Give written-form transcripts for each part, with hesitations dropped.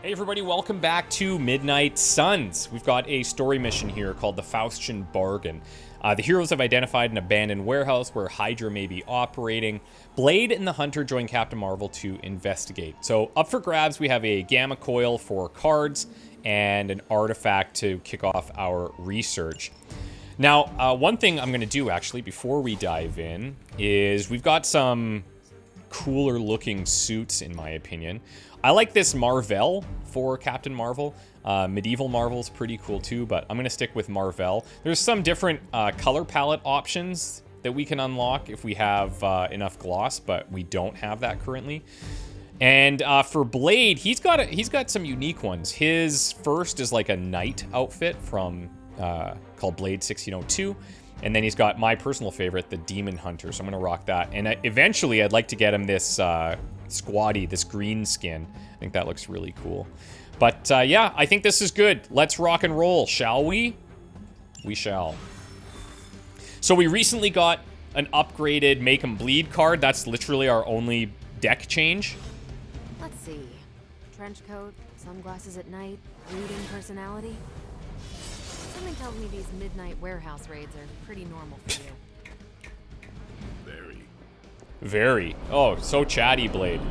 Hey everybody, welcome back to Midnight Suns. We've got a story mission here called the Faustian Bargain. The heroes have identified an abandoned warehouse where Hydra may be operating. Blade and the Hunter join Captain Marvel to investigate. So up for grabs, we have a gamma coil for cards and an artifact to kick off our research. Now, one thing I'm going to do actually before we dive in is we've got some cooler looking suits in my opinion. I like this Marvel for Captain Marvel. Medieval Marvel's pretty cool too, but I'm gonna stick with Marvel. There's some different color palette options that we can unlock if we have enough gloss, but we don't have that currently. And for Blade, he's got some unique ones. His first is like a knight outfit from called Blade 1602. And then he's got my personal favorite, the Demon Hunter. So I'm gonna rock that. And eventually I'd like to get him this squatty, this green skin. I think that looks really cool. But yeah, I think this is good. Let's rock and roll, shall we? We shall. So we recently got an upgraded Make 'em Bleed card. That's literally our only deck change. Let's see. Trench coat, sunglasses at night, brooding personality. Something tells me these midnight warehouse raids are pretty normal for you. Very. Oh, so chatty, Blade.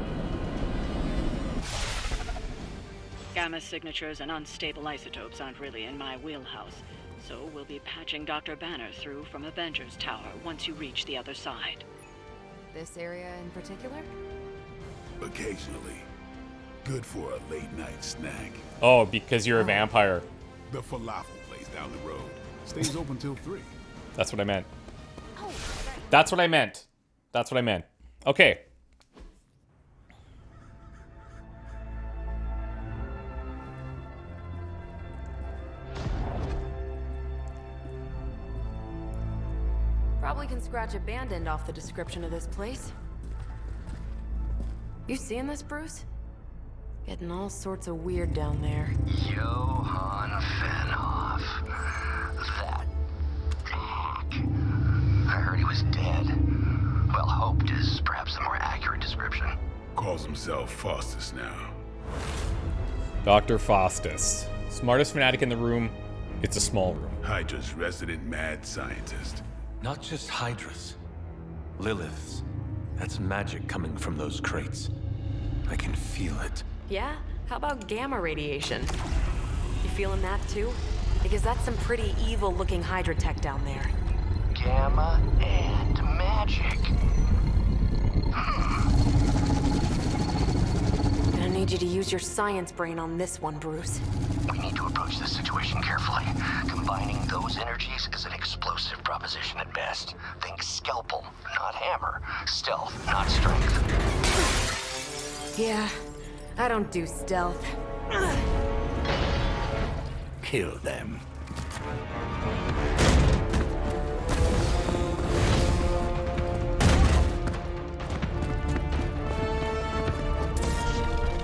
Gamma signatures and unstable isotopes aren't really in my wheelhouse, so we'll be patching Dr. Banner through from Avengers Tower once you reach the other side. This area in particular? Occasionally. Good for a late night snack. Oh, because you're a vampire. The falafel place down the road. Stays open till 3. That's what I meant. Oh, That's what I meant. That's what I meant. Okay. probably can scratch abandoned off the description of this place. You seeing this, Bruce? Getting all sorts of weird down there. Johann Fenhoff. That hack. I heard he was dead. Well, hoped is perhaps the more accurate description. Calls himself Faustus now. Dr. Faustus. Smartest fanatic in the room. It's a small room. Hydra's resident mad scientist. Not just Hydras. Liliths. That's magic coming from those crates. I can feel it. Yeah? How about gamma radiation? You feeling that too? Because that's some pretty evil-looking Hydra tech down there. Gamma and magic. Gonna need you to use your science brain on this one, Bruce. We need to approach this situation carefully. Combining those energies is an explosive proposition at best. Think scalpel, not hammer. Stealth, not strength. Yeah, I don't do stealth. Kill them.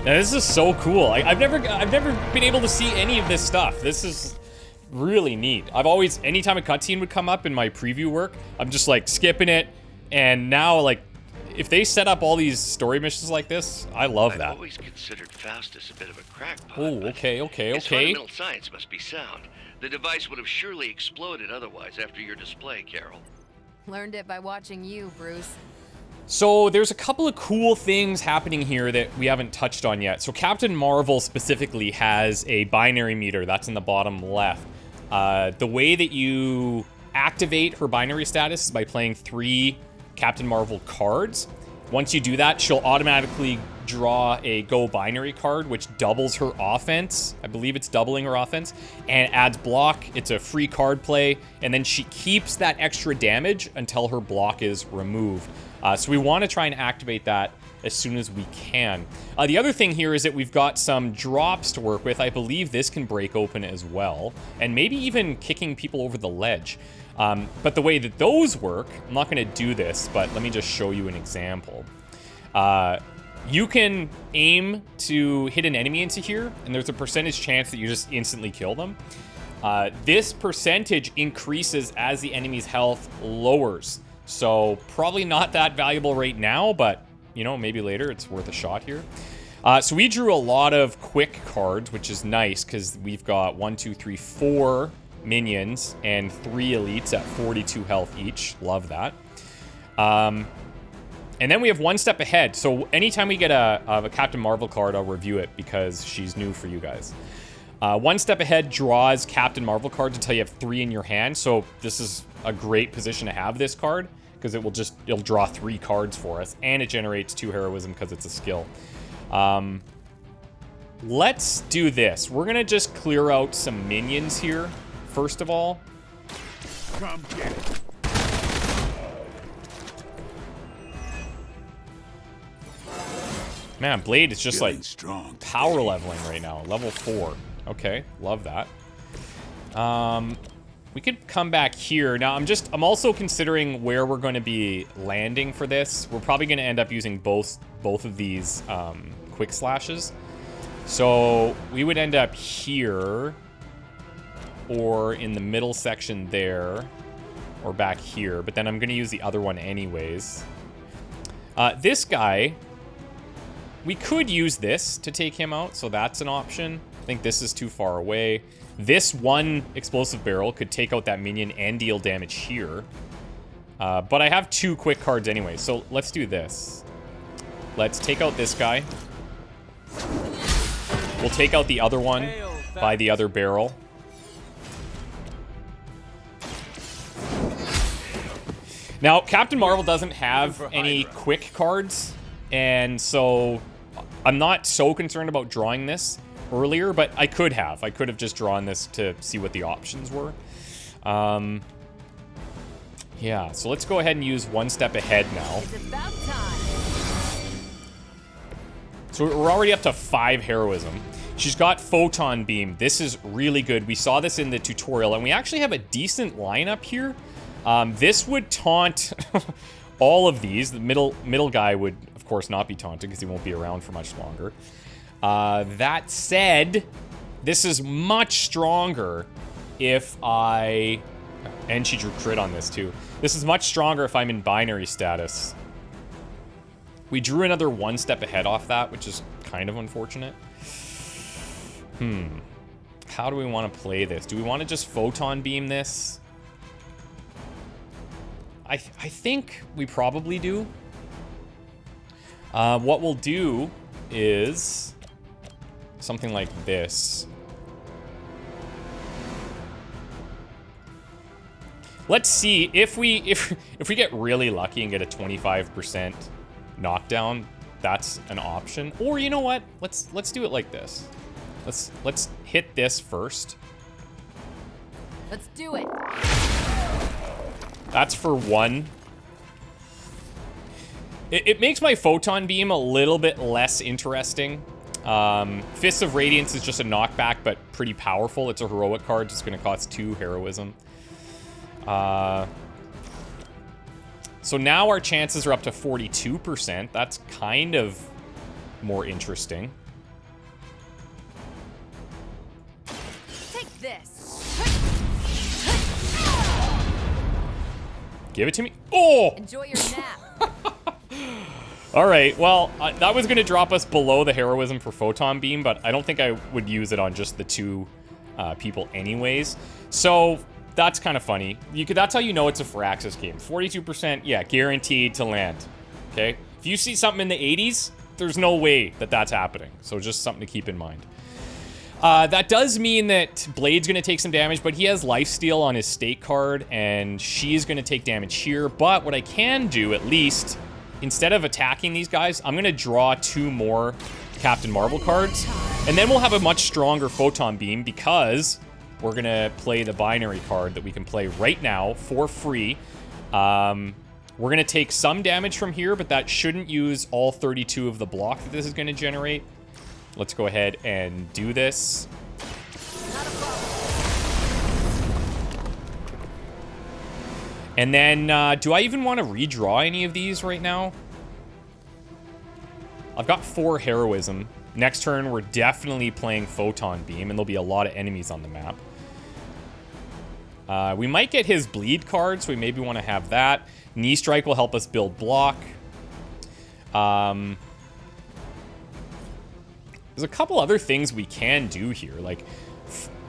Now, this is so cool. I've never been able to see any of this stuff. This is really neat. I've always, anytime a cutscene would come up in my preview work, I'm just like skipping it. And now, like, if they set up all these story missions like this, I love that. I've always considered Faustus a bit of a crackpot. Oh, okay. His fundamental science must be sound. The device would have surely exploded otherwise after your display, Carol. Learned it by watching you, Bruce. So there's a couple of cool things happening here that we haven't touched on yet. So Captain Marvel specifically has a binary meter. That's in the bottom left. The way that you activate her binary status is by playing 3 Captain Marvel cards. Once you do that, she'll automatically draw a Go Binary card, which doubles her offense. I believe it's doubling her offense, and adds block. It's a free card play, and then she keeps that extra damage until her block is removed. So we want to try and activate that as soon as we can. The other thing here is that we've got some drops to work with. I believe this can break open as well, and maybe even kicking people over the ledge. But the way that those work, I'm not going to do this, but let me just show you an example. You can aim to hit an enemy into here, and there's a percentage chance that you just instantly kill them. This percentage increases as the enemy's health lowers. So probably not that valuable right now, but, you know, maybe later it's worth a shot here. So we drew a lot of quick cards, which is nice because we've got 4 minions and 3 elites at 42 health each. Love that. And then we have one step ahead. So anytime we get a Captain Marvel card, I'll review it because she's new for you guys. One step ahead draws Captain Marvel cards until you have 3 in your hand. So this is a great position to have this card because it'll draw 3 cards for us, and it generates 2 heroism because it's a skill. Let's do this. We're gonna just clear out some minions here first of all. Come get it. Man, Blade is just Feeling like strong power leveling right now. Level 4. Okay, love that. We could come back here. Now, I'm also considering where we're going to be landing for this. We're probably going to end up using both of these quick slashes. So we would end up here, or in the middle section there, or back here. But then I'm going to use the other one anyways. This guy, we could use this to take him out, so that's an option. I think this is too far away. This one explosive barrel could take out that minion and deal damage here. But I have 2 quick cards anyway, so let's do this. Let's take out this guy. We'll take out the other one by the other barrel. Now, Captain Marvel doesn't have any quick cards, and so I'm not so concerned about drawing this earlier, but I could have. I could have just drawn this to see what the options were. Yeah, so let's go ahead and use one step ahead now. It's about time. So we're already up to 5 heroism. She's got Photon Beam. This is really good. We saw this in the tutorial, and we actually have a decent lineup here. This would taunt all of these. The middle guy would, of course, not be taunted because he won't be around for much longer. That said, this is much stronger if I... And she drew crit on this, too. This is much stronger if I'm in binary status. We drew another one step ahead off that, which is kind of unfortunate. How do we want to play this? Do we want to just Photon Beam this? I think we probably do. What we'll do is something like this. Let's see if we get really lucky and get a 25% knockdown. That's an option. Or you know what? Let's do it like this. Let's hit this first. Let's do it. That's for 1. It makes my Photon Beam a little bit less interesting. Fists of Radiance is just a knockback, but pretty powerful. It's a heroic card. It's going to cost 2 heroism. So now our chances are up to 42%. That's kind of more interesting. Take this. Give it to me. Oh! Enjoy your nap. All right, well, that was going to drop us below the heroism for Photon Beam, but I don't think I would use it on just the 2 people anyways. So that's kind of funny. That's how you know it's a Firaxis game. 42%, yeah, guaranteed to land. Okay? If you see something in the 80s, there's no way that that's happening. So just something to keep in mind. That does mean that Blade's going to take some damage, but he has lifesteal on his state card, and she's going to take damage here. But what I can do, at least, instead of attacking these guys, I'm going to draw 2 more Captain Marvel cards, and then we'll have a much stronger Photon Beam because we're going to play the binary card that we can play right now for free. We're going to take some damage from here, but that shouldn't use all 32 of the block that this is going to generate. Let's go ahead and do this. And then, do I even want to redraw any of these right now? I've got 4 heroism. Next turn, we're definitely playing Photon Beam, and there'll be a lot of enemies on the map. We might get his bleed card, so we maybe want to have that. Knee Strike will help us build block. There's a couple other things we can do here. Like,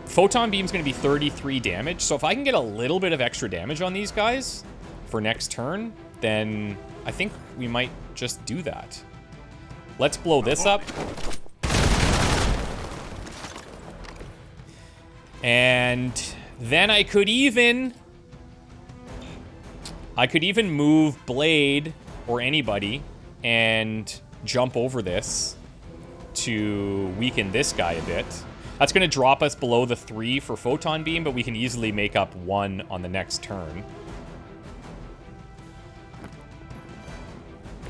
photon beam's going to be 33 damage. So if I can get a little bit of extra damage on these guys for next turn, then I think we might just do that. Let's blow this up. And then I could even move Blade or anybody and jump over this to weaken this guy a bit. That's going to drop us below the 3 for Photon Beam, but we can easily make up 1 on the next turn.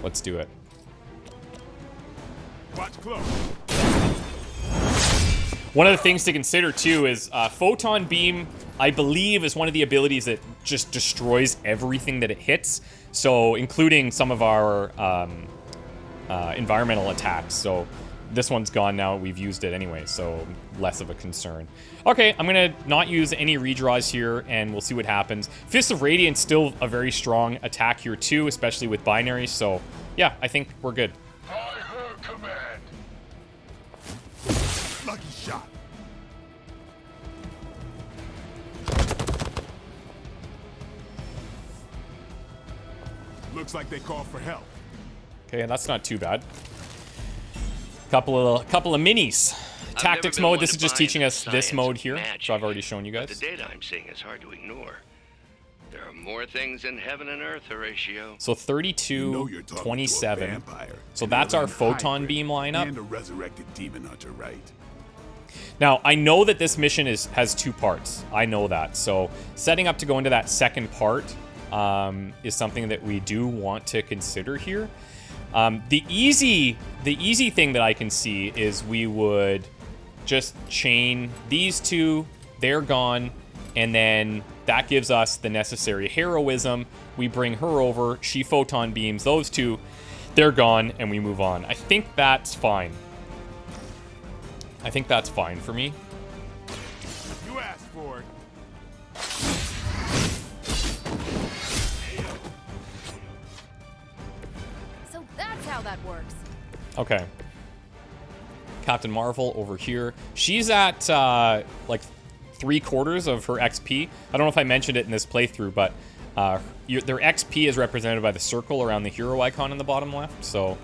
Let's do it. Watch close. One of the things to consider, too, is Photon Beam, I believe, is one of the abilities that just destroys everything that it hits. So, including some of our environmental attacks. So, this one's gone now. We've used it anyway, so less of a concern. Okay, I'm going to not use any redraws here, and we'll see what happens. Fist of Radiance still a very strong attack here, too, especially with binaries. So, yeah, I think we're good. By her command. Lucky shot. Looks like they called for help. Okay, that's not too bad. Couple of minis. Tactics mode. This is just teaching us this mode here, so I've already shown you guys. The data I'm seeing is hard to ignore. There are more things in heaven and earth, Horatio. So 32, 27. So that's our photon beam lineup. And a resurrected demon hunter, right? Now, I know that this mission has 2 parts. I know that. So setting up to go into that second part is something that we do want to consider here. The easy thing that I can see is we would just chain these 2, they're gone, and then that gives us the necessary heroism. We bring her over, she photon beams those 2, they're gone, and we move on. I think that's fine. I think that's fine for me. You asked for it. So that's how that works. Okay. Captain Marvel over here. She's at like 3/4 of her XP. I don't know if I mentioned it in this playthrough, but their XP is represented by the circle around the hero icon in the bottom left. So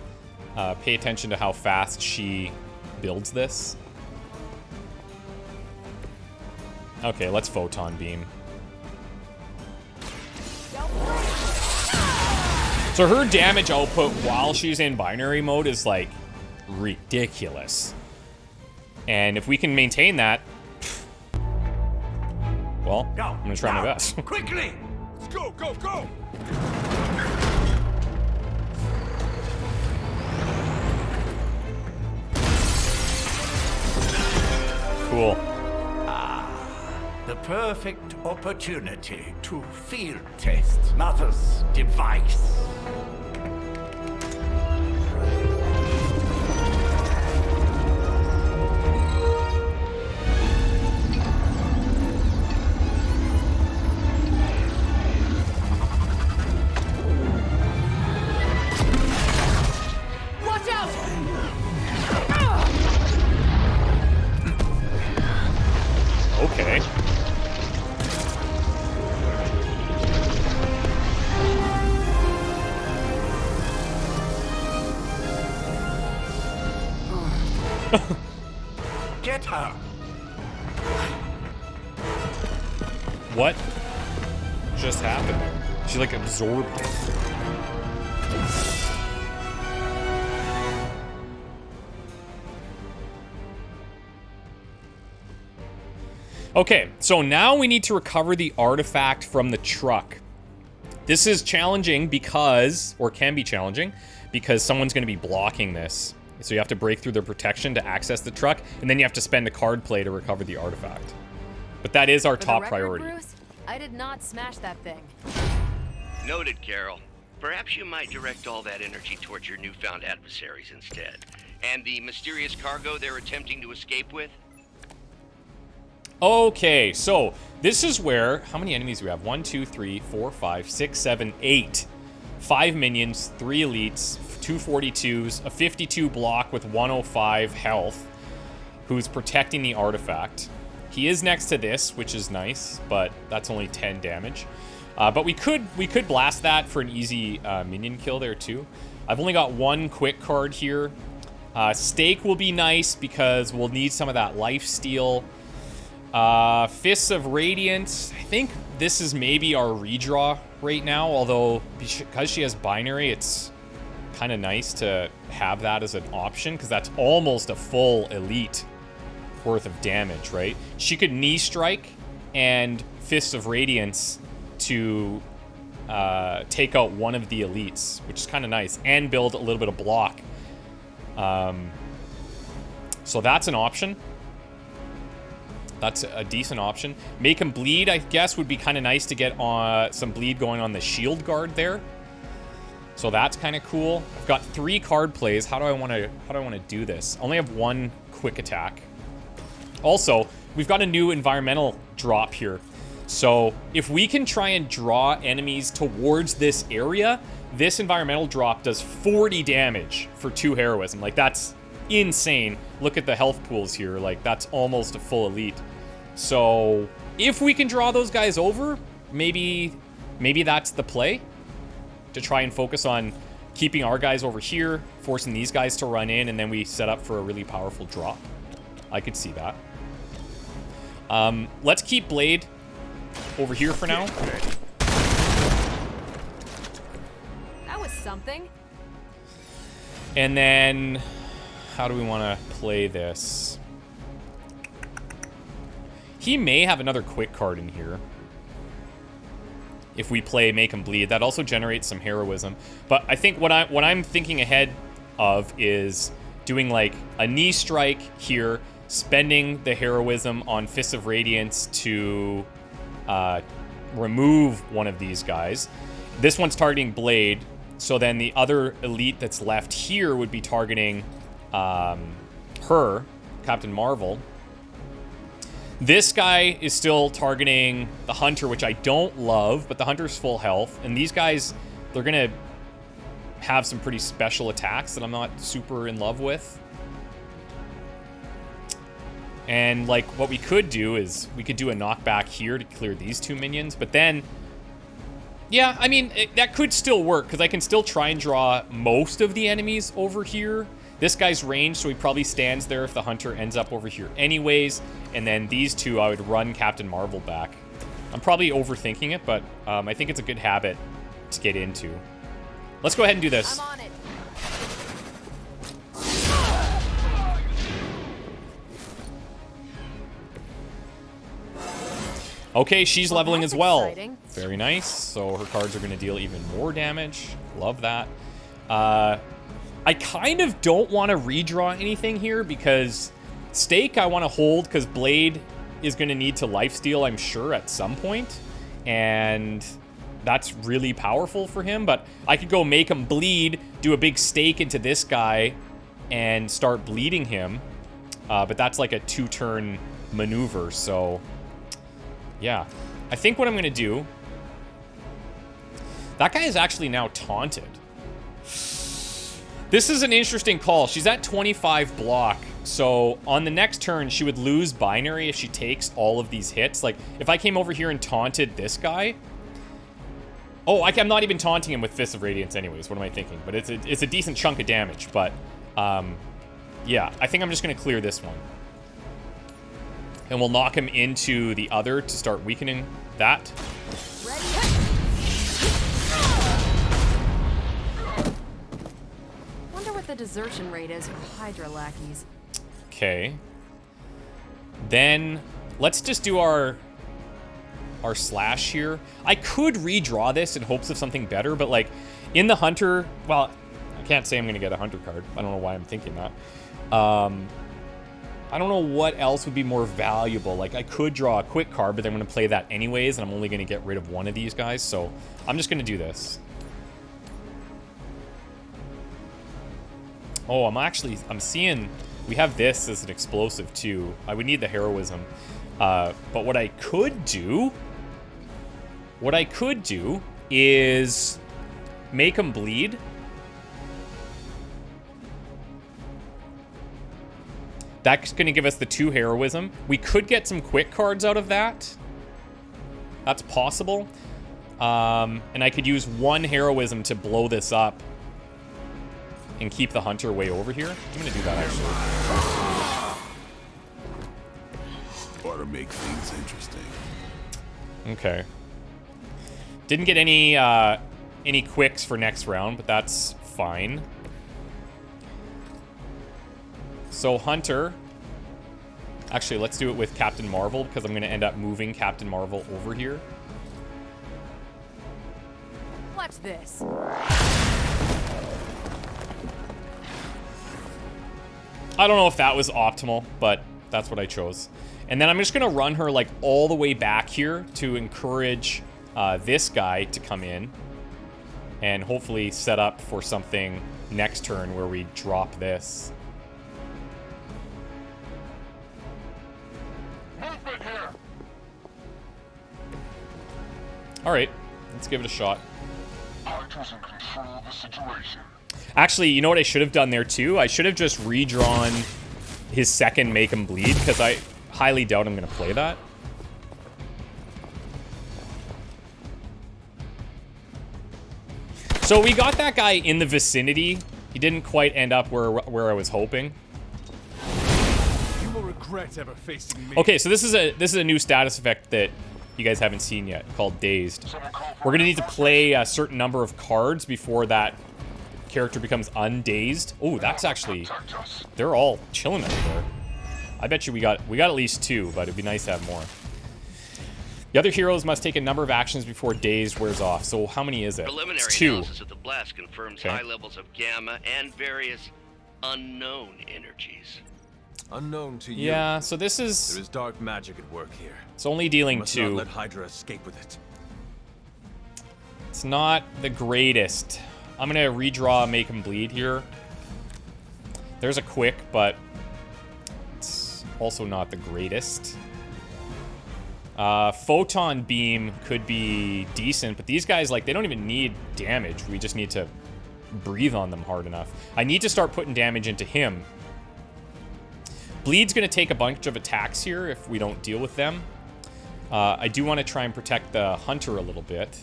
pay attention to how fast she builds this. Okay, let's photon beam. So her damage output while she's in binary mode is like ridiculous. And if we can maintain that, well, I'm gonna try my best. Quickly! Let's go, go, go! Cool. The perfect opportunity to field test Mother's device. Watch out! Okay. Get her! What just happened there? She like absorbed it. Okay, so now we need to recover the artifact from the truck. This is challenging because, or can be challenging, because someone's going to be blocking this. So you have to break through their protection to access the truck, and then you have to spend a card play to recover the artifact. But that is our top priority. Bruce, I did not smash that thing. Noted, Carol. Perhaps you might direct all that energy towards your newfound adversaries instead. And the mysterious cargo they're attempting to escape with? Okay, so this is where, how many enemies do we have? 1, 2, 3, 4, 5, 6, 7, 8. 5 minions, 3 elites, two 42s, a 52 block with 105 health, who's protecting the artifact. He is next to this, which is nice, but that's only 10 damage. But we could blast that for an easy minion kill there too. I've only got one quick card here. Stake will be nice because we'll need some of that life steal. Fists of Radiance. I think this is maybe our redraw right now, although because she has binary, it's kind of nice to have that as an option because that's almost a full elite worth of damage, right? She could knee strike and Fists of Radiance to take out one of the elites, which is kind of nice, and build a little bit of block. So that's an option. That's a decent option. Make him bleed, I guess, would be kind of nice to get some bleed going on the shield guard there. So that's kind of cool. I've got 3 card plays. How do I want to do this? I only have 1 quick attack. Also, we've got a new environmental drop here. So if we can try and draw enemies towards this area, this environmental drop does 40 damage for 2 heroism. Like, that's insane. Look at the health pools here. Like, that's almost a full elite. So if we can draw those guys over, maybe that's the play, to try and focus on keeping our guys over here, forcing these guys to run in, and then we set up for a really powerful drop. I could see that. Let's keep Blade over here for now. That was something. And then, how do we want to play this? He may have another quick card in here. If we play Make Him Bleed, that also generates some heroism. But I think what I'm thinking ahead of is doing like a knee strike here, spending the heroism on Fists of Radiance to remove one of these guys. This one's targeting Blade, so then the other elite that's left here would be targeting her, Captain Marvel. This guy is still targeting the Hunter, which I don't love, but the Hunter's full health. And these guys, they're going to have some pretty special attacks that I'm not super in love with. And, like, what we could do is we could do a knockback here to clear these 2 minions. But then, yeah, I mean, that could still work, because I can still try and draw most of the enemies over here. This guy's ranged, so he probably stands there if the Hunter ends up over here anyways. And then these 2, I would run Captain Marvel back. I'm probably overthinking it, but I think it's a good habit to get into. Let's go ahead and do this. I'm on it. Okay, she's leveling as well. Exciting. Very nice. So her cards are going to deal even more damage. Love that. I kind of don't want to redraw anything here because Stake I want to hold because Blade is going to need to lifesteal, I'm sure, at some point. And that's really powerful for him. But I could go Make Him Bleed, do a big stake into this guy, and start bleeding him. But that's like a 2-turn maneuver, so yeah. I think what I'm going to do... That guy is actually now taunted. This is an interesting call. She's at 25 block, so on the next turn, she would lose binary if she takes all of these hits. Like, if I came over here and taunted this guy... Oh, I'm not even taunting him with Fists of Radiance anyways. What am I thinking? But it's a decent chunk of damage, but... yeah, I think I'm just going to clear this one. And we'll knock him into the other to start weakening that. Wonder what the desertion rate is for Hydra lackeys. Okay. Then let's just do our slash here. I could redraw this in hopes of something better, but like in the Hunter, well, I can't say I'm going to get a Hunter card. I don't know why I'm thinking that. I don't know what else would be more valuable. Like, I could draw a quick card, but then I'm going to play that anyways, and I'm only going to get rid of one of these guys, so I'm just going to do this. Oh, I'm seeing... We have this as an explosive, too. I would need the heroism. But what I could do... is make him bleed. That's going to give us the 2 heroism. We could get some quick cards out of that. That's possible. And I could use 1 heroism to blow this up and keep the hunter way over here. I'm going to do that, actually. Ought to make things interesting. Okay. Didn't get any quicks for next round, but that's fine. So Hunter. Actually, let's do it with Captain Marvel, because I'm going to end up moving Captain Marvel over here. Watch this. I don't know if that was optimal, but that's what I chose. And then I'm just going to run her like all the way back here to encourage this guy to come in and hopefully set up for something next turn where we drop this. All right, let's give it a shot. Actually, you know what I should have done there too? I should have just redrawn his second Make Him Bleed, because I highly doubt I'm going to play that. So we got that guy in the vicinity. He didn't quite end up where I was hoping. You will regret ever facing me. Okay, so this is a new status effect that you guys haven't seen yet, called Dazed. We're going to need to play a certain number of cards before that character becomes undazed. Oh, that's actually... They're all chilling over there. I bet you we got at least 2, but it'd be nice to have more. The other heroes must take a number of actions before dazed wears off. So how many is it? Preliminary It's 2. analysis of the blast confirms high levels of gamma and various unknown energies. Unknown to you. Yeah, so this is... There is dark magic at work here. It's only dealing Must 2. not let Hydra escape with it. It's not the greatest. I'm going to redraw Make Him Bleed here. There's a quick, but it's also not the greatest. Photon Beam could be decent, but these guys, like, they don't even need damage. We just need to breathe on them hard enough. I need to start putting damage into him. Bleed's going to take a bunch of attacks here if we don't deal with them. I do want to try and protect the Hunter a little bit.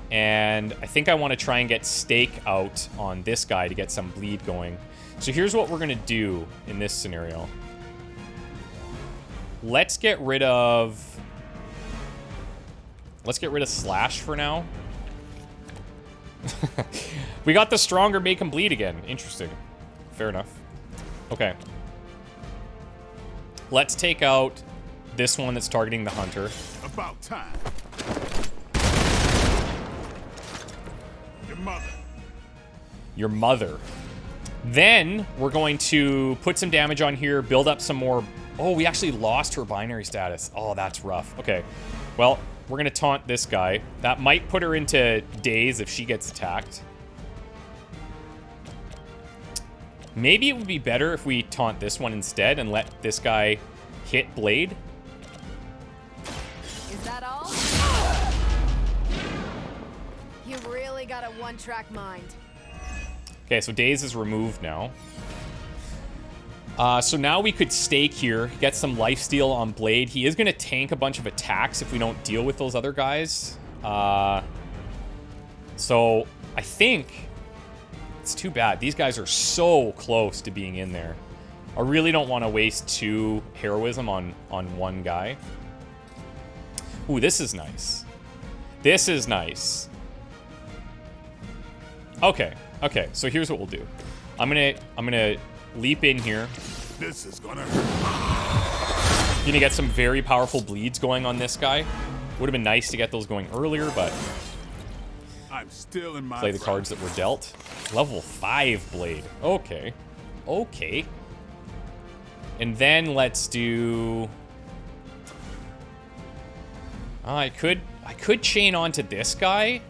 And I think I want to try and get Stake out on this guy to get some bleed going. So here's what we're going to do in this scenario. Let's get rid of Slash for now. We got the stronger Make Him Bleed again. Interesting. Fair enough. Okay. Let's take out this one that's targeting the Hunter. About time. Your mother. Your mother. Then we're going to put some damage on here, build up some more. Oh, we actually lost her binary status. Oh, that's rough. Okay. Well, we're going to taunt this guy. That might put her into daze if she gets attacked. Maybe it would be better if we taunt this one instead and let this guy hit Blade. Is that all? You really got a one-track mind. Okay, so Daze is removed now. So now we could stake here, get some lifesteal on Blade. He is going to tank a bunch of attacks if we don't deal with those other guys. So I think it's too bad. These guys are so close to being in there. I really don't want to waste 2 heroism on one guy. Ooh, this is nice. This is nice. Okay, so here's what we'll do. I'm gonna leap in here. This is gonna hurt. Gonna get some very powerful bleeds going on this guy. Would have been nice to get those going earlier, but I'm still in my play the cards that were dealt. Level 5 Blade. Okay. And then let's do... I could chain onto this guy.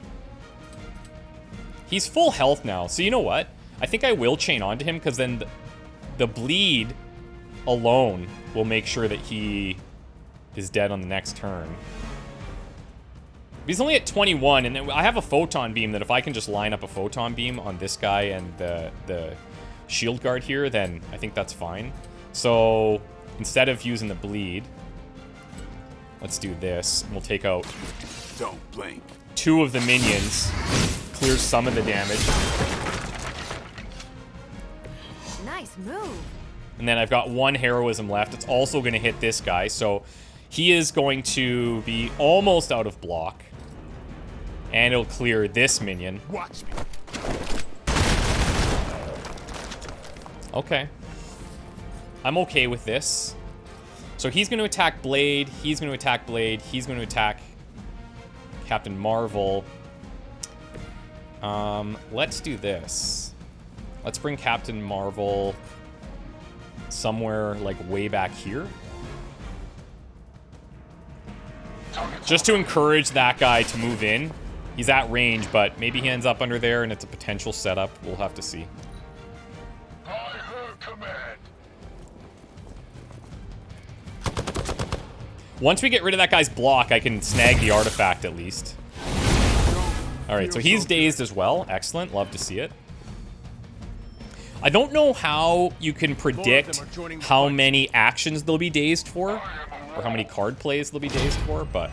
He's full health now, so you know what? I think I will chain onto him, because then the bleed alone will make sure that he is dead on the next turn. He's only at 21, and then I have a photon beam that if I can just line up a photon beam on this guy and the shield guard here, then I think that's fine. So instead of using the bleed, let's do this. We'll take out Don't blink. 2 of the minions, clear some of the damage. Nice move. And then I've got 1 heroism left. It's also going to hit this guy, so he is going to be almost out of block. And it'll clear this minion. Watch me. Okay. I'm okay with this. So he's going to attack Blade. He's going to attack Blade. He's going to attack Captain Marvel. Let's do this. Let's bring Captain Marvel somewhere, like, way back here. Just to encourage that guy to move in. He's at range, but maybe he ends up under there and it's a potential setup. We'll have to see. By her command. Once we get rid of that guy's block, I can snag the artifact at least. Alright, so he's dazed as well. Excellent. Love to see it. I don't know how you can predict how many actions they'll be dazed for, or how many card plays they'll be dazed for, but...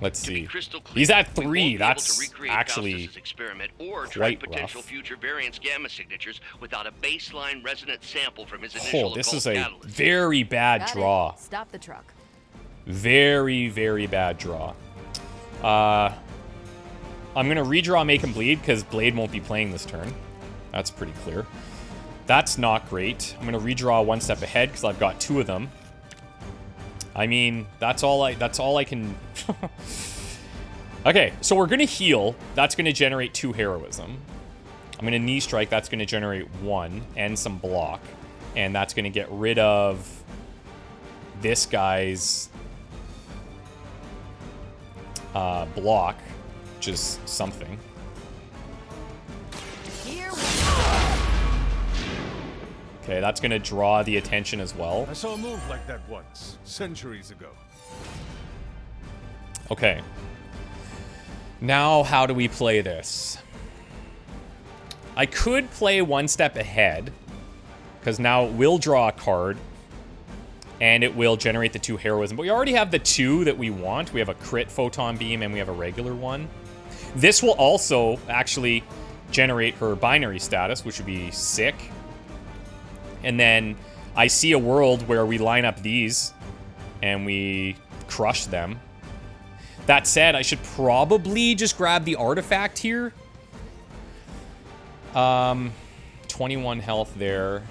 Let's see. He's at 3. That's actually quite rough. Future variance gamma signatures without a baseline resonant sample from his initial this is occult a catalyst. very bad Got it. draw. Stop the truck. Very, very bad draw. I'm going to redraw Make Him Bleed because Blade won't be playing this turn. That's pretty clear. That's not great. I'm going to redraw 1 step ahead because I've got 2 of them. I mean, that's all I can... Okay, so we're going to heal. That's going to generate 2 heroism. I'm going to knee strike. That's going to generate 1 and some block. And that's going to get rid of this guy's block, which is something. Here we go. Okay, that's going to draw the attention as well. I saw a move like that once, centuries ago. Okay. Now, how do we play this? I could play 1 step ahead, because now it will draw a card, and it will generate the 2 heroism. But we already have the 2 that we want. We have a crit photon beam, and we have a regular one. This will also actually generate her binary status, which would be sick. And then I see a world where we line up these, and we crush them. That said, I should probably just grab the artifact here. 21 health there.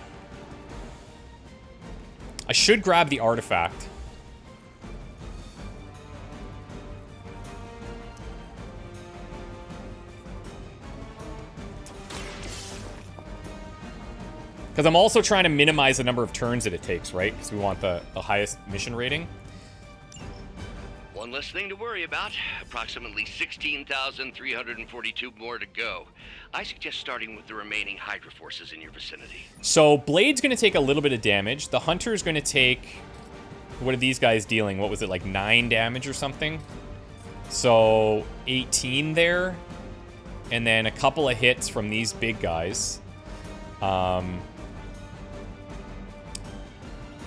I should grab the artifact. Because I'm also trying to minimize the number of turns that it takes, right? Because we want the highest mission rating. One less thing to worry about. Approximately 16,342 more to go. I suggest starting with the remaining Hydra forces in your vicinity. So Blade's going to take a little bit of damage. The Hunter's going to take... What are these guys dealing? What was it, like 9 damage or something? So 18 there. And then a couple of hits from these big guys.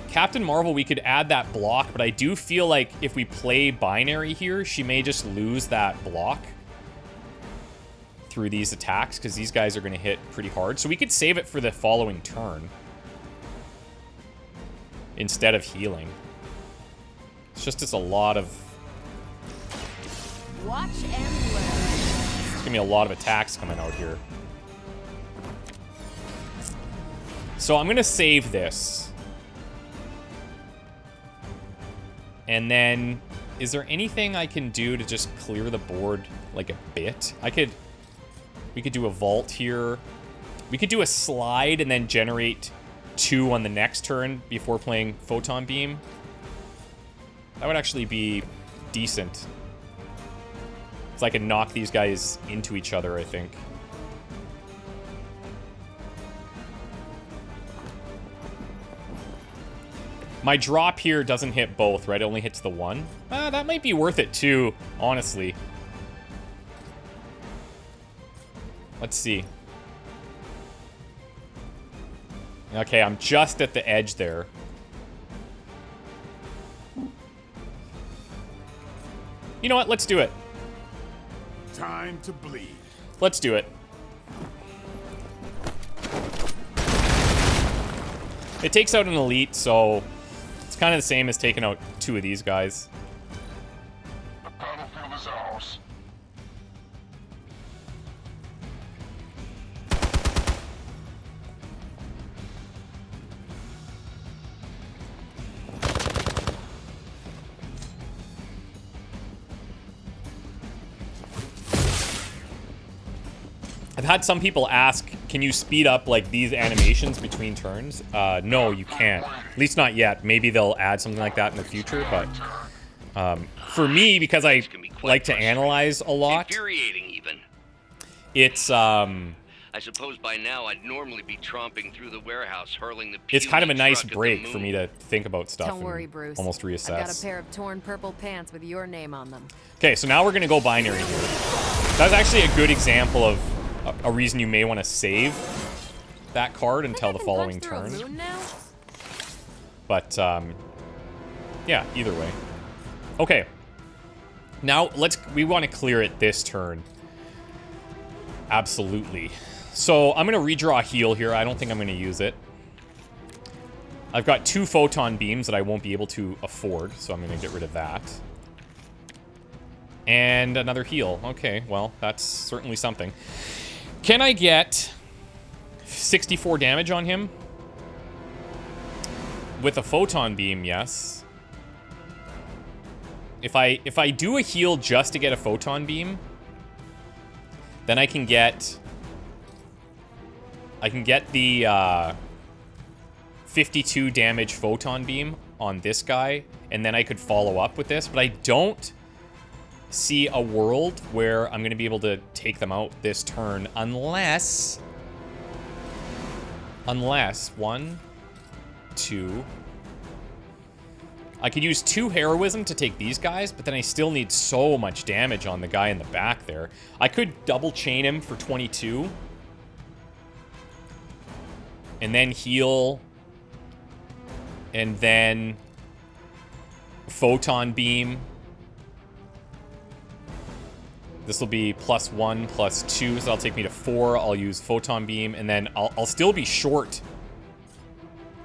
Captain Marvel, we could add that block, but I do feel like if we play binary here, she may just lose that block through these attacks, because these guys are going to hit pretty hard. So we could save it for the following turn instead of healing. It's just a lot of... Watch and learn. There's going to be a lot of attacks coming out here. So I'm going to save this. And then, is there anything I can do to just clear the board like a bit? We could do a vault here. We could do a slide and then generate 2 on the next turn before playing Photon Beam. That would actually be decent. So I can knock these guys into each other, I think. My drop here doesn't hit both, right? It only hits the 1. That might be worth it too, honestly. Let's see. Okay, I'm just at the edge there. You know what? Let's do it. Time to bleed. Let's do it. It takes out an elite, so it's kind of the same as taking out 2 of these guys. The battlefield is ours. I've had some people ask, can you speed up like these animations between turns? No, you can't. At least not yet. Maybe they'll add something like that in the future, but for me, because I like to analyze a lot, Infuriating even. it's I suppose by now I'd normally be tromping through the warehouse, hurling the it's kind of a puny nice truck at the break for moon. me to think about stuff. Don't worry, and Bruce. almost reassess. I've got a pair of torn purple pants with your name on them. Okay, so now we're gonna go binary here. That's actually a good example of a reason you may want to save that card until the following turn. But yeah, either way. Okay. Now we want to clear it this turn. Absolutely. So I'm gonna redraw a heal here. I don't think I'm gonna use it. I've got 2 photon beams that I won't be able to afford, so I'm gonna get rid of that. And another heal. Okay, well, that's certainly something. Can I get 64 damage on him? With a photon beam, yes. If I do a heal just to get a photon beam, then I can get the 52 damage photon beam on this guy, and then I could follow up with this, but I don't see a world where I'm going to be able to take them out this turn unless 1, 2. I could use 2 heroism to take these guys, but then I still need so much damage on the guy in the back there. I could double chain him for 22 and then heal and then photon beam. This will be +1, +2, so that'll take me to 4. I'll use photon beam, and then I'll still be short.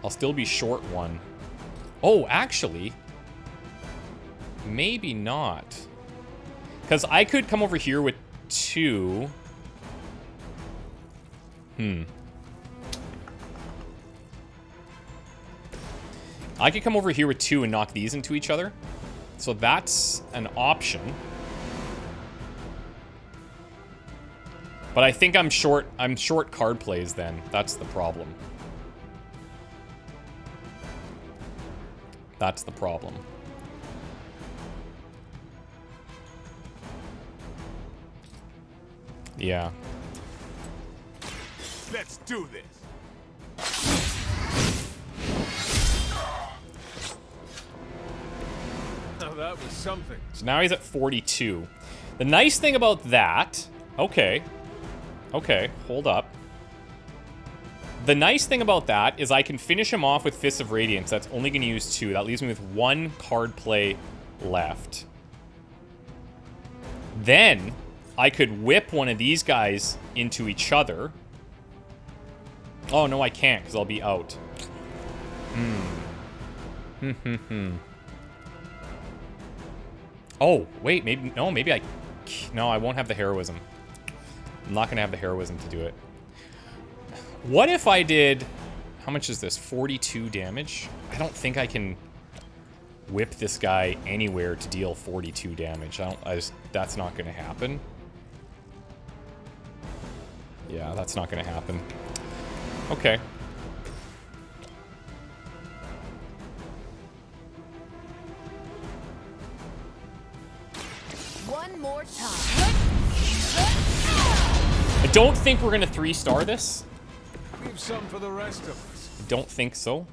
I'll still be short 1. Oh, actually, maybe not. Because I could come over here with 2. I could come over here with 2 and knock these into each other. So that's an option. But I think I'm short card plays then. That's the problem. That's the problem. Yeah. Let's do this. Now that was something. So now he's at 42. The nice thing about that... Okay, hold up. The nice thing about that is I can finish him off with Fists of Radiance. That's only going to use 2. That leaves me with 1 card play left. Then I could whip one of these guys into each other. Oh, no, I can't because I'll be out. Oh, wait, maybe... No, maybe I... No, I won't have the heroism. I'm not going to have the heroism to do it. What if I did... How much is this? 42 damage? I don't think I can whip this guy anywhere to deal 42 damage. That's not going to happen. Yeah, that's not going to happen. Okay. One more time. I don't think we're going to 3-star this. Leave some for the rest of us. I don't think so.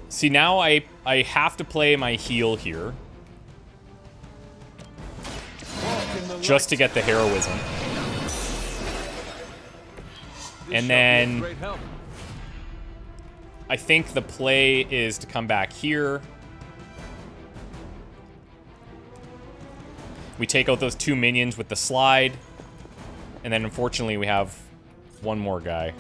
See, now I have to play my heal here. Just to get the heroism. And then I think the play is to come back here. We take out those 2 minions with the slide. And then unfortunately we have one more guy.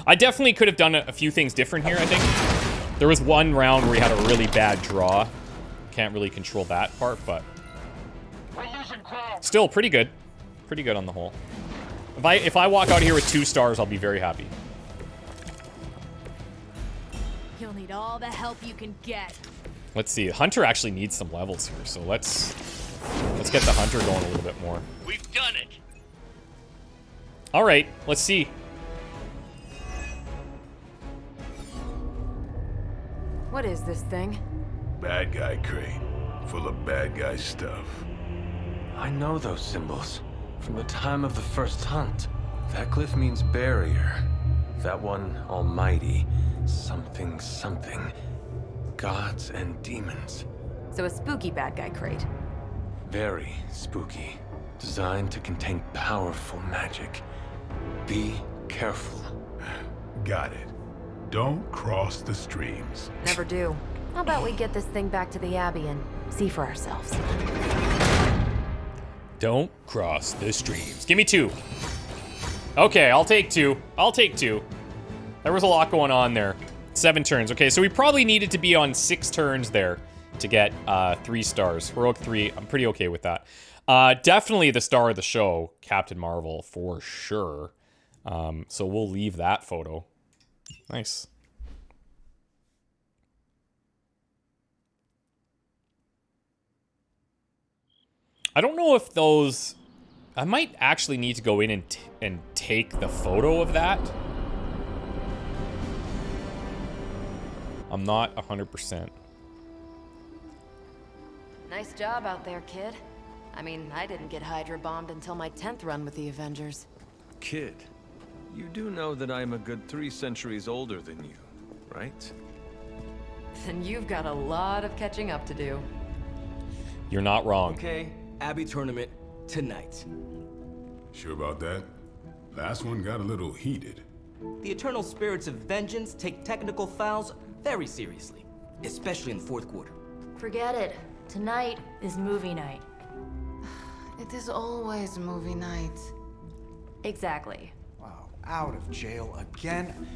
I definitely could have done a few things different here, I think. There was one round where we had a really bad draw. Can't really control that part, but still pretty good. Pretty good on the whole. If I walk out here with 2 stars, I'll be very happy. You'll need all the help you can get. Let's see. Hunter actually needs some levels here, so let's get the Hunter going a little bit more. We've done it. All right, let's see. What is this thing? Bad guy crate. Full of bad guy stuff. I know those symbols from the time of the first hunt. That glyph means barrier. That one, almighty. Something, something. Gods and demons. So a spooky bad guy crate. Very spooky. Designed to contain powerful magic. Be careful. Got it. Don't cross the streams. Never do. How about we get this thing back to the Abbey and see for ourselves? Don't cross the streams. Give me 2. Okay, I'll take 2. I'll take 2. There was a lot going on there. 7 turns. Okay, so we probably needed to be on 6 turns there to get 3 stars. Heroic 3. I'm pretty okay with that. Definitely the star of the show, Captain Marvel, for sure. So we'll leave that photo. Nice. I don't know if those... I might actually need to go in and take the photo of that. I'm not 100%. Nice job out there, kid. I mean, I didn't get Hydra bombed until my 10th run with the Avengers. Kid, you do know that I'm a good 3 centuries older than you, right? Then you've got a lot of catching up to do. You're not wrong. Okay, Abbey tournament tonight. Sure about that? Last one got a little heated. The eternal spirits of vengeance take technical fouls very seriously, especially in the 4th quarter. Forget it. Tonight is movie night. It is always movie night. Exactly. Wow, out of jail again?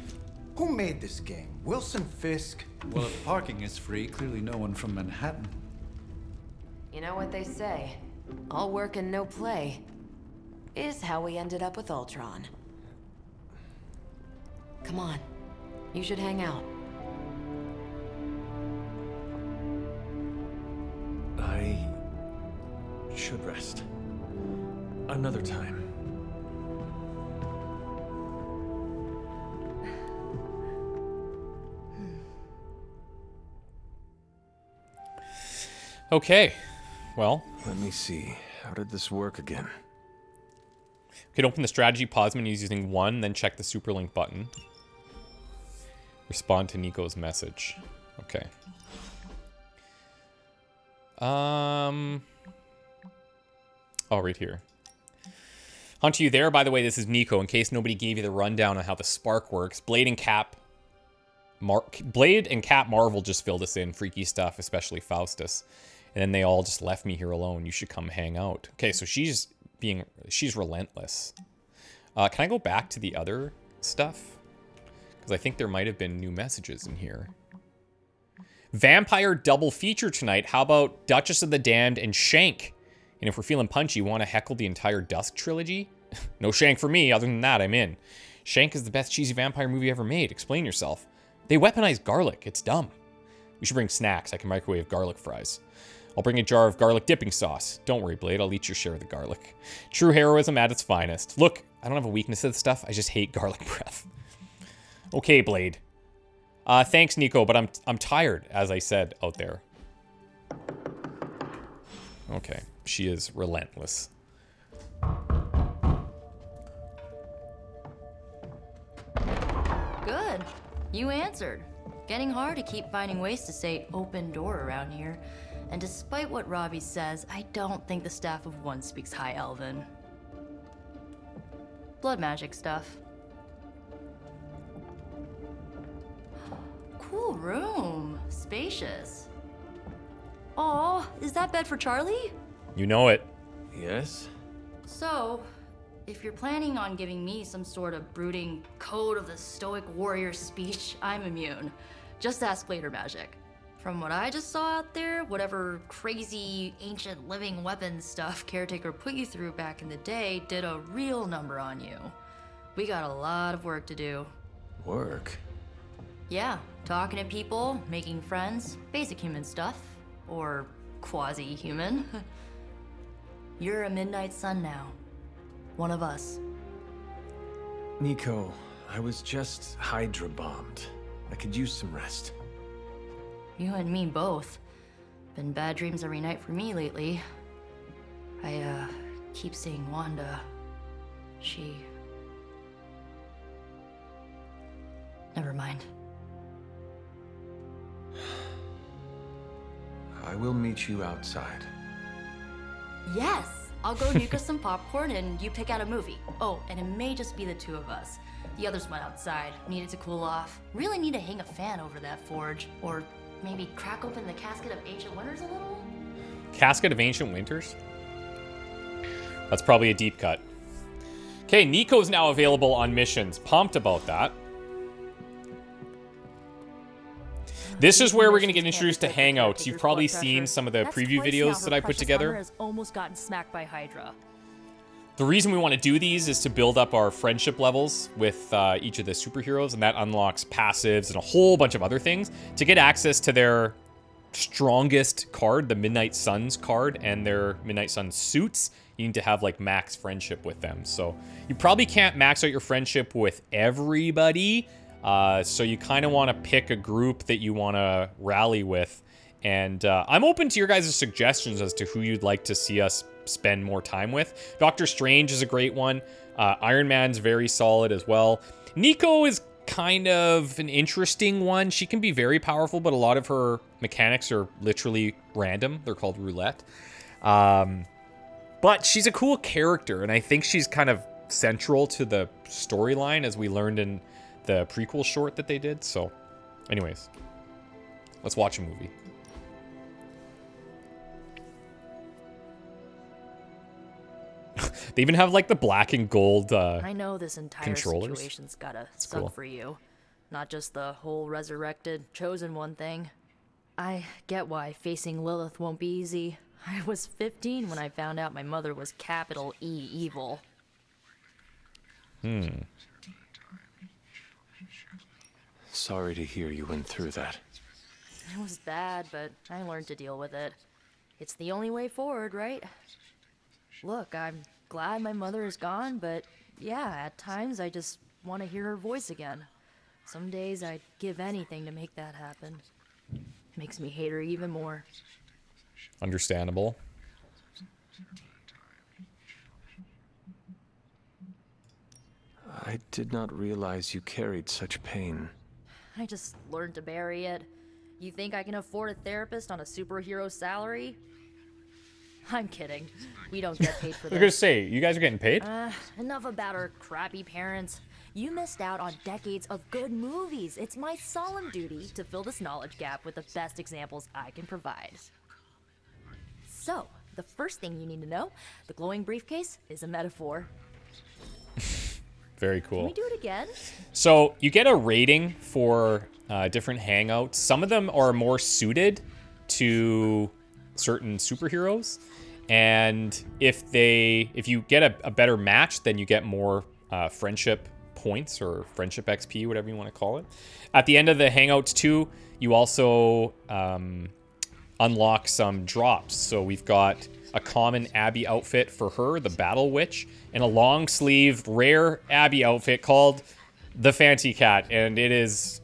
Who made this game? Wilson Fisk? Well, if parking is free, clearly no one from Manhattan. You know what they say? All work and no play is how we ended up with Ultron. Come on. You should hang out. I should rest. Another time. Okay. Well. Let me see. How did this work again? You can open the strategy pause menu using 1, then check the super link button. Respond to Nico's message. Okay. Oh, right here. Hunter, you there? By the way, this is Nico. In case nobody gave you the rundown on how the spark works, Blade and Cap Marvel just filled us in. Freaky stuff, especially Faustus. And then they all just left me here alone. You should come hang out. Okay, so she's relentless. Can I go back to the other stuff? Because I think there might have been new messages in here. Vampire double feature tonight. How about Duchess of the Damned and Shank? And if we're feeling punchy, want to heckle the entire Dusk trilogy? No Shank for me. Other than that, I'm in. Shank is the best cheesy vampire movie ever made. Explain yourself. They weaponize garlic. It's dumb. We should bring snacks. I can microwave garlic fries. I'll bring a jar of garlic dipping sauce. Don't worry, Blade. I'll eat your share of the garlic. True heroism at its finest. Look, I don't have a weakness to this stuff. I just hate garlic breath. Okay, Blade. Thanks, Nico, but I'm tired, as I said out there. Okay, she is relentless. Good. You answered. Getting hard to keep finding ways to say open door around here. And despite what Robbie says, I don't think the staff of 1 speaks High Elven. blood magic stuff. Cool room. Spacious. Aw, is that bed for Charlie? You know it. Yes? So, if you're planning on giving me some sort of brooding code of the stoic warrior speech, I'm immune. Just ask later, magic. From what I just saw out there, whatever crazy ancient living weapons stuff Caretaker put you through back in the day did a real number on you. We got a lot of work to do. Work? Yeah, talking to people, making friends, basic human stuff. Or quasi-human. You're a Midnight Sun now. One of us. Nico, I was just Hydra bombed. I could use some rest. You and me both. Been bad dreams every night for me lately. I, keep seeing Wanda. She... Never mind. I will meet you outside. Yes! I'll go nuke us some popcorn and you pick out a movie. Oh, and it may just be the two of us. The others went outside, needed to cool off. Really need to hang a fan over that forge. Or maybe crack open the casket of ancient winters a little? Casket of Ancient Winters? That's probably a deep cut. Okay, Nico's now available on missions. Pumped about that. This is where we're going to get introduced to Hangouts. You've probably seen some of the preview videos that I put together. Has almost gotten smacked by Hydra. The reason we want to do these is to build up our friendship levels with each of the superheroes, and that unlocks passives and a whole bunch of other things. To get access to their strongest card, the Midnight Suns card, and their Midnight Suns suits, you need to have like max friendship with them. So you probably can't max out your friendship with everybody. So you kind of want to pick a group that you want to rally with. And I'm open to your guys' suggestions as to who you'd like to see us spend more time with. Doctor Strange is a great one. Iron Man's very solid as well. Nico is kind of an interesting one. She can be very powerful, but a lot of her mechanics are literally random. They're called roulette. But she's a cool character, and I think she's kind of central to the storyline as we learned in the prequel short that they did. So anyways, let's watch a movie. They even have like the black and gold I know this entire controllers. situation's gotta That's suck cool. for you. Not just the whole resurrected, chosen one thing. I get why facing Lilith won't be easy. I was 15 when I found out my mother was capital E evil. Sorry to hear you went through that. It was bad, but I learned to deal with it. It's the only way forward, right? Look, I'm glad my mother is gone, but yeah, at times I just want to hear her voice again. Some days I'd give anything to make that happen. Makes me hate her even more. Understandable. I did not realize you carried such pain. I just learned to bury it. You think I can afford a therapist on a superhero salary? I'm kidding. We don't get paid for I was gonna this. say, you guys are getting paid? Enough about our crappy parents. You missed out on decades of good movies. It's my solemn duty to fill this knowledge gap with the best examples I can provide. So, the first thing you need to know, the glowing briefcase is a metaphor. Very cool. Can we do it again? So you get a rating for different hangouts. Some of them are more suited to certain superheroes, and if you get a better match, then you get more friendship points or friendship XP, whatever you want to call it. At the end of the hangouts too, you also unlock some drops. So we've got a common Abbey outfit for her, the Battle Witch, and a long sleeve rare Abbey outfit called the Fancy Cat, and it is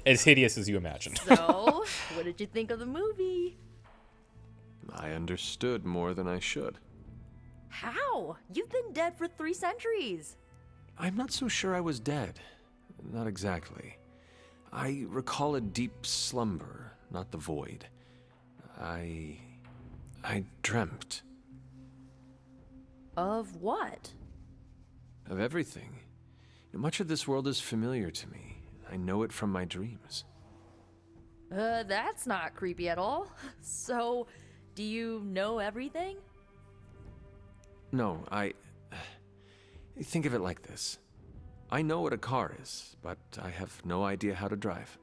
as hideous as you imagined. So, what did you think of the movie? I understood more than I should. How? You've been dead for 3 centuries. I'm not so sure I was dead. Not exactly. I recall a deep slumber, not the void. I dreamt. Of what? Of everything. Much of this world is familiar to me. I know it from my dreams. That's not creepy at all. So, do you know everything? No, think of it like this. I know what a car is, but I have no idea how to drive.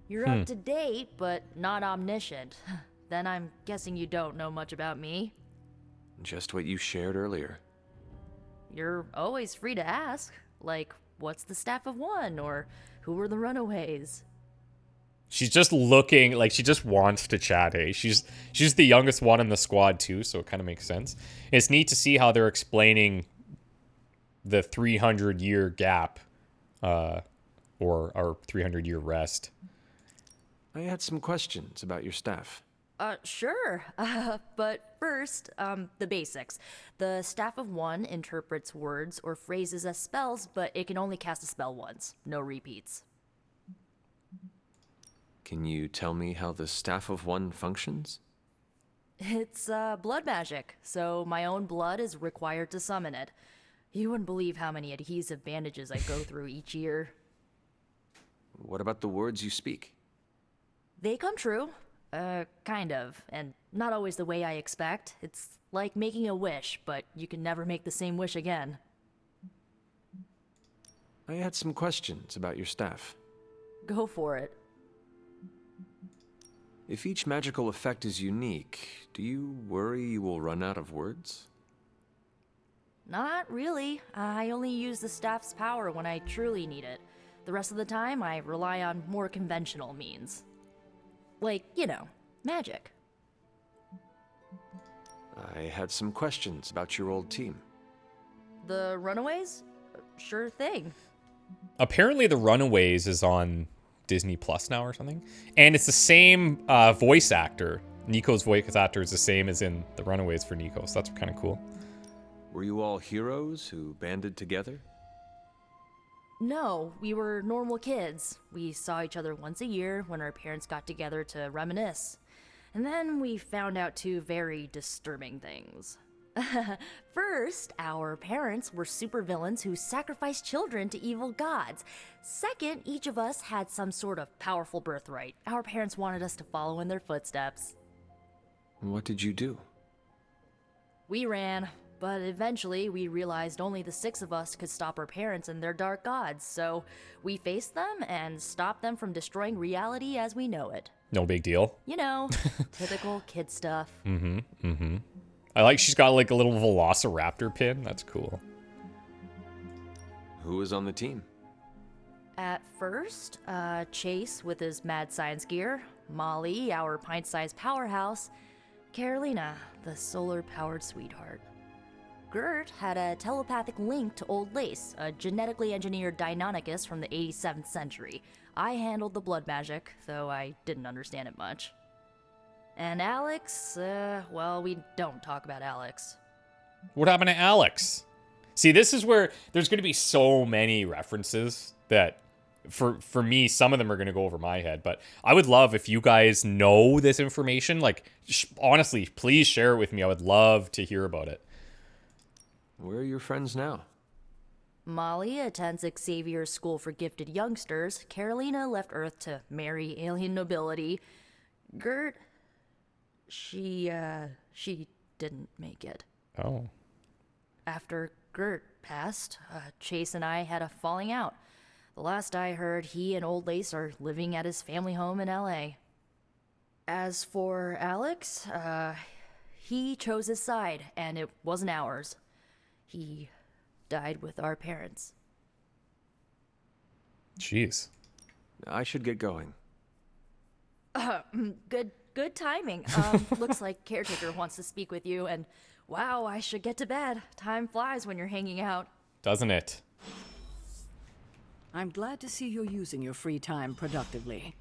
You're up to date, but not omniscient. Then I'm guessing you don't know much about me. Just what you shared earlier. You're always free to ask. Like, what's the Staff of One? Or who were the Runaways? She's just looking like she just wants to chat, hey? She's the youngest one in the squad, too, so it kind of makes sense. It's neat to see how they're explaining the 300-year gap, or our 300-year rest. I had some questions about your staff. Sure. But first, the basics. The Staff of One interprets words or phrases as spells, but it can only cast a spell once. No repeats. Can you tell me how the Staff of One functions? It's, blood magic, so my own blood is required to summon it. You wouldn't believe how many adhesive bandages I go through each year. What about the words you speak? They come true. Kind of, and not always the way I expect. It's like making a wish, but you can never make the same wish again. I had some questions about your staff. Go for it. If each magical effect is unique, do you worry you will run out of words? Not really. I only use the staff's power when I truly need it. The rest of the time, I rely on more conventional means. Like, you know, magic. I had some questions about your old team. The Runaways? Sure thing. Apparently the Runaways is on Disney Plus now or something. And it's the same voice actor. Nico's voice actor is the same as in the Runaways for Nico, so that's kind of cool. Were you all heroes who banded together? No, we were normal kids. We saw each other once a year when our parents got together to reminisce. And then we found out two very disturbing things. First, our parents were supervillains who sacrificed children to evil gods. Second, each of us had some sort of powerful birthright. Our parents wanted us to follow in their footsteps. What did you do? We ran, but eventually we realized only the 6 of us could stop our parents and their dark gods, so we faced them and stopped them from destroying reality as we know it. No big deal. You know, typical kid stuff. I like she's got like a little velociraptor pin. That's cool. Who was on the team? At first, Chase with his mad science gear, Molly, our pint-sized powerhouse, Carolina, the solar-powered sweetheart. Gert had a telepathic link to Old Lace, a genetically engineered Deinonychus from the 87th century. I handled the blood magic, though I didn't understand it much. And Alex, well, we don't talk about Alex. What happened to Alex? See, this is where there's going to be so many references that for me, some of them are going to go over my head, but I would love if you guys know this information, like, honestly, please share it with me. I would love to hear about it. Where are your friends now? Molly attends Xavier's School for Gifted Youngsters. Carolina left Earth to marry alien nobility. Gert, she didn't make it. Oh. After Gert passed, Chase and I had a falling out. The last I heard, he and Old Lace are living at his family home in LA. As for Alex, he chose his side, and it wasn't ours. He died with our parents. Jeez. I should get going. Good timing. Looks like Caretaker wants to speak with you, and wow, I should get to bed. Time flies when you're hanging out. Doesn't it? I'm glad to see you're using your free time productively.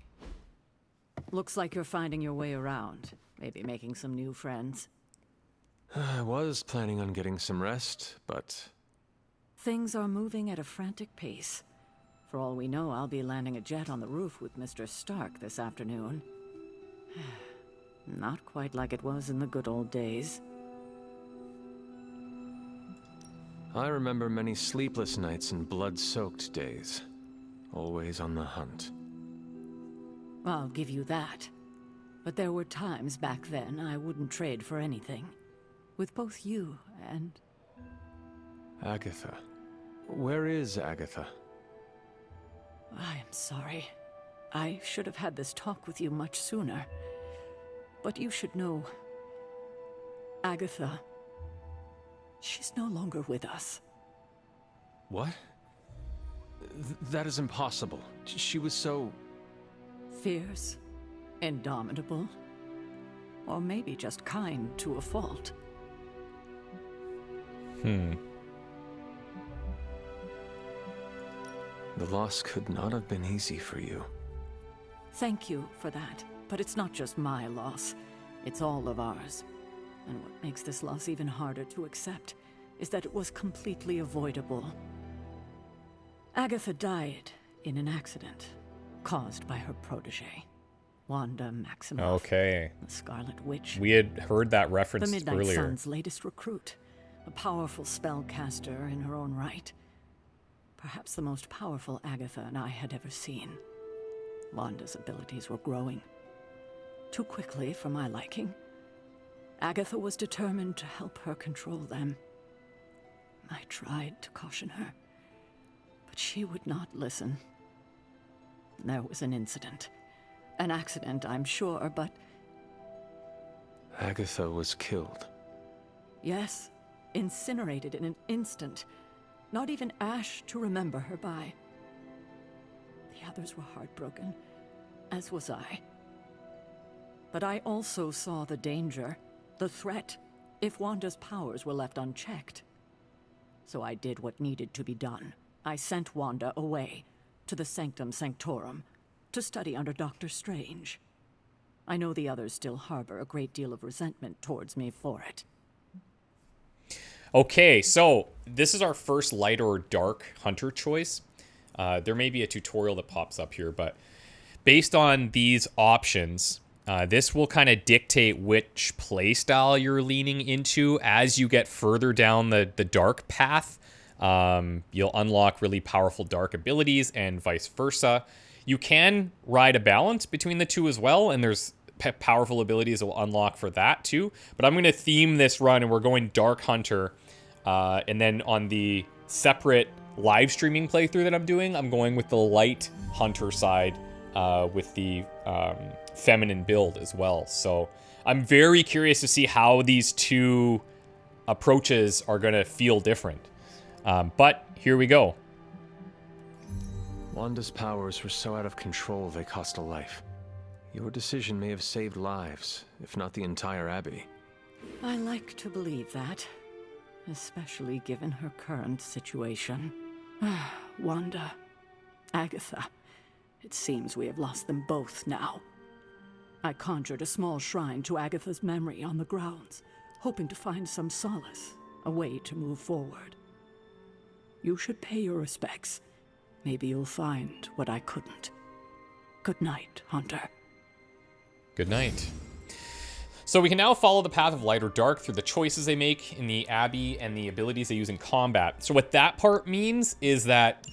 Looks like you're finding your way around. Maybe making some new friends. I was planning on getting some rest, but... Things are moving at a frantic pace. For all we know, I'll be landing a jet on the roof with Mr. Stark this afternoon. Not quite like it was in the good old days. I remember many sleepless nights and blood-soaked days. Always on the hunt. I'll give you that. But there were times back then I wouldn't trade for anything. With both you and... Agatha. Where is Agatha? I am sorry. I should have had this talk with you much sooner. But you should know... Agatha... she's no longer with us. What? That is impossible. She was so... fierce, indomitable, or maybe just kind to a fault. The loss could not have been easy for you. Thank you for that, but it's not just my loss. It's all of ours. And what makes this loss even harder to accept is that it was completely avoidable. Agatha died in an accident caused by her protege, Wanda Maximoff. Okay. The Scarlet Witch. We had heard that reference the Midnight earlier. Sun's latest recruit, a powerful spellcaster in her own right. Perhaps the most powerful Agatha and I had ever seen. Wanda's abilities were growing. Too quickly for my liking. Agatha was determined to help her control them. I tried to caution her, but she would not listen. There was an incident. An accident, I'm sure, but... Agatha was killed. Yes, incinerated in an instant. Not even ash to remember her by. The others were heartbroken, as was I. But I also saw the danger, the threat, if Wanda's powers were left unchecked. So I did what needed to be done. I sent Wanda away, to the Sanctum Sanctorum, to study under Dr. Strange. I know the others still harbor a great deal of resentment towards me for it. Okay, so this is our first light or dark hunter choice. There may be a tutorial that pops up here, but based on these options, this will kind of dictate which playstyle you're leaning into as you get further down the dark path. You'll unlock really powerful dark abilities and vice versa. You can ride a balance between the two as well, and there's powerful abilities that will unlock for that too. But I'm going to theme this run, and we're going Dark Hunter. And then on the separate live streaming playthrough that I'm doing, I'm going with the Light Hunter side with the feminine build as well. So I'm very curious to see how these two approaches are going to feel different. But here we go. Wanda's powers were so out of control they cost a life. Your decision may have saved lives, if not the entire Abbey. I like to believe that, especially given her current situation. Wanda, Agatha, it seems we have lost them both now. I conjured a small shrine to Agatha's memory on the grounds, hoping to find some solace, a way to move forward. You should pay your respects. Maybe you'll find what I couldn't. Good night, Hunter. Good night. So we can now follow the path of light or dark through the choices they make in the Abbey and the abilities they use in combat. So what that part means is that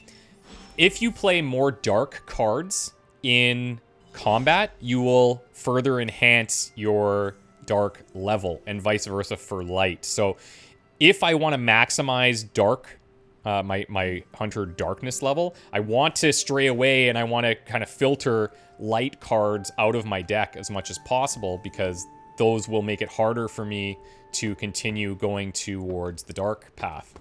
if you play more dark cards in combat, you will further enhance your dark level and vice versa for light. So if I want to maximize dark, my Hunter darkness level, I want to stray away and I want to kind of filter light cards out of my deck as much as possible, because those will make it harder for me to continue going towards the dark path.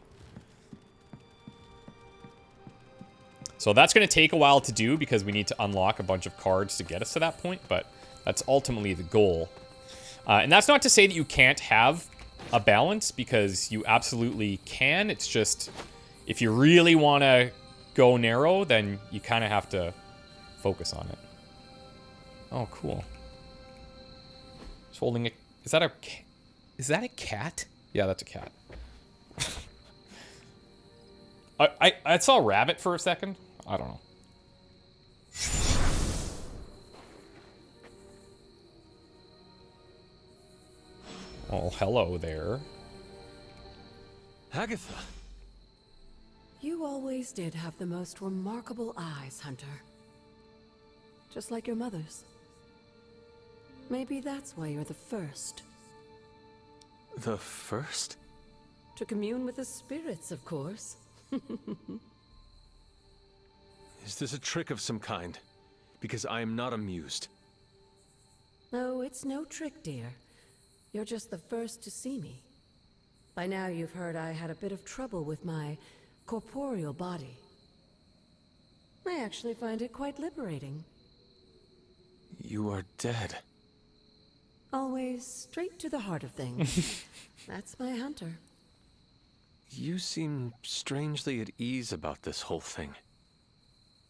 So that's going to take a while to do because we need to unlock a bunch of cards to get us to that point, but that's ultimately the goal. And that's not to say that you can't have a balance, because you absolutely can. It's just, if you really want to go narrow, then you kind of have to focus on it. Oh, cool. Just holding a... Is that a cat? Yeah, that's a cat. I saw a rabbit for a second. I don't know. Oh, hello there. Agatha, You always did have the most remarkable eyes, Hunter. Just like your mother's. Maybe that's why you're the first. The first? To commune with the spirits, of course. Is this a trick of some kind? Because I am not amused. No, it's no trick, dear. You're just the first to see me. By now you've heard I had a bit of trouble with my corporeal body. I actually find it quite liberating. You are dead. Always straight to the heart of things. That's my Hunter. You seem strangely at ease about this whole thing.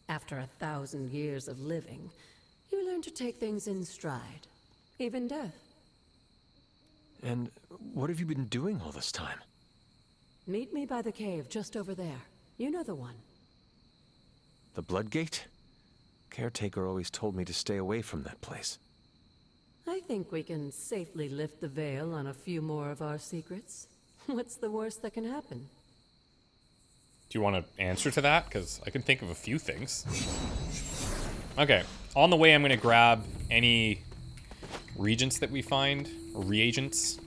After 1,000 years of living, you learn to take things in stride. Even death. And what have you been doing all this time? Meet me by the cave just over there. You know the one. The Bloodgate? Caretaker always told me to stay away from that place. I think we can safely lift the veil on a few more of our secrets. What's the worst that can happen? Do you want to answer to that? Because I can think of a few things. Okay. On the way, I'm going to grab any regents that we find, or reagents.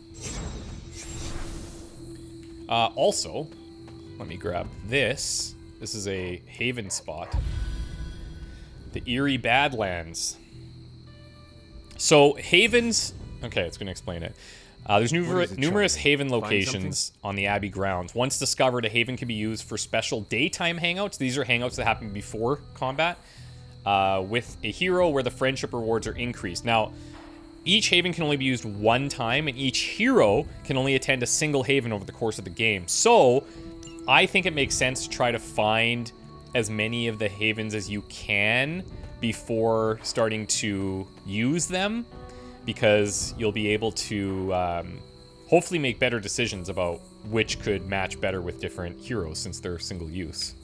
Also, let me grab this. This is a haven spot. The Eerie Badlands. So, havens... Okay, it's going to explain it. There's numerous haven locations on the Abbey grounds. Once discovered, a haven can be used for special daytime hangouts. These are hangouts that happen before combat. With a hero where the friendship rewards are increased. Now, each haven can only be used one time, and each hero can only attend a single haven over the course of the game. So, I think it makes sense to try to find as many of the havens as you can before starting to use them, because you'll be able to hopefully make better decisions about which could match better with different heroes since they're single use.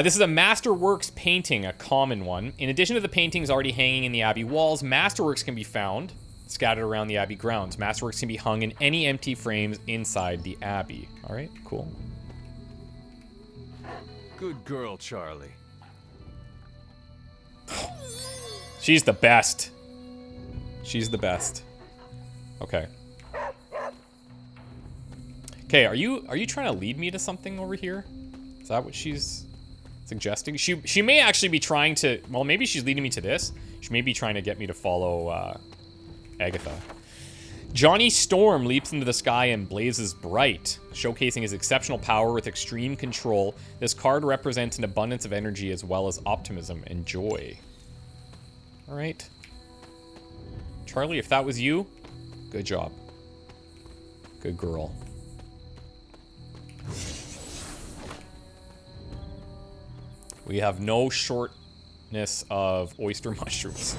This is a Masterworks painting, a common one. In addition to the paintings already hanging in the Abbey walls, Masterworks can be found scattered around the Abbey grounds. Masterworks can be hung in any empty frames inside the Abbey. All right, cool. Good girl, Charlie. She's the best. She's the best. Okay. Okay, are you trying to lead me to something over here? Is that what she's suggesting? She may actually be trying to... Well, maybe she's leading me to this. She may be trying to get me to follow Agatha. Johnny Storm leaps into the sky and blazes bright, showcasing his exceptional power with extreme control. This card represents an abundance of energy as well as optimism and joy. All right. Charlie, if that was you, good job. Good girl. We have no shortness of oyster mushrooms.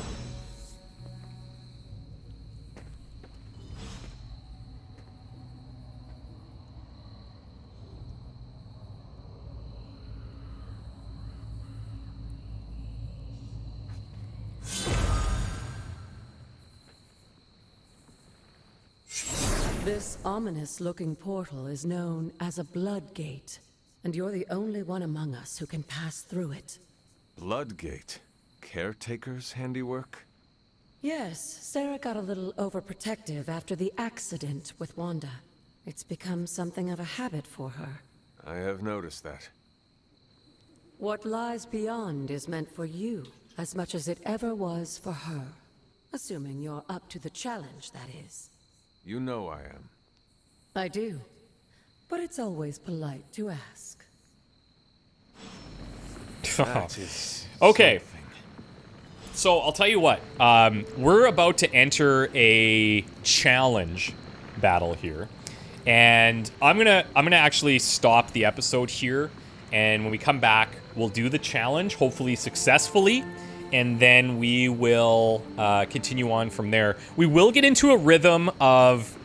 This ominous-looking portal is known as a Bloodgate, and you're the only one among us who can pass through it. Bloodgate? Caretaker's handiwork? Yes, Sarah got a little overprotective after the accident with Wanda. It's become something of a habit for her. I have noticed that. What lies beyond is meant for you, as much as it ever was for her. Assuming you're up to the challenge, that is. You know I am. I do. But it's always polite to ask. That is okay. something. So I'll tell you what. We're about to enter a challenge battle here. And I'm gonna actually stop the episode here. And when we come back, we'll do the challenge, hopefully successfully. And then we will continue on from there. We will get into a rhythm of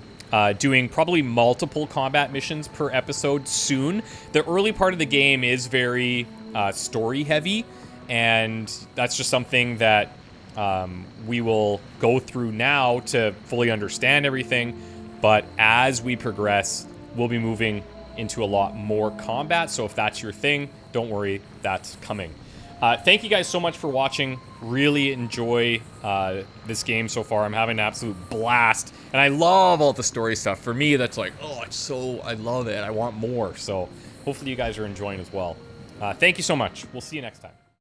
doing probably multiple combat missions per episode soon. The early part of the game is very story heavy, and that's just something that we will go through now to fully understand everything. But as we progress, we'll be moving into a lot more combat. So if that's your thing, don't worry, that's coming. Thank you guys so much for watching. Really enjoy this game so far. I'm having an absolute blast. And I love all the story stuff. For me, that's like, oh, it's so, I love it. I want more. So hopefully you guys are enjoying as well. Thank you so much. We'll see you next time.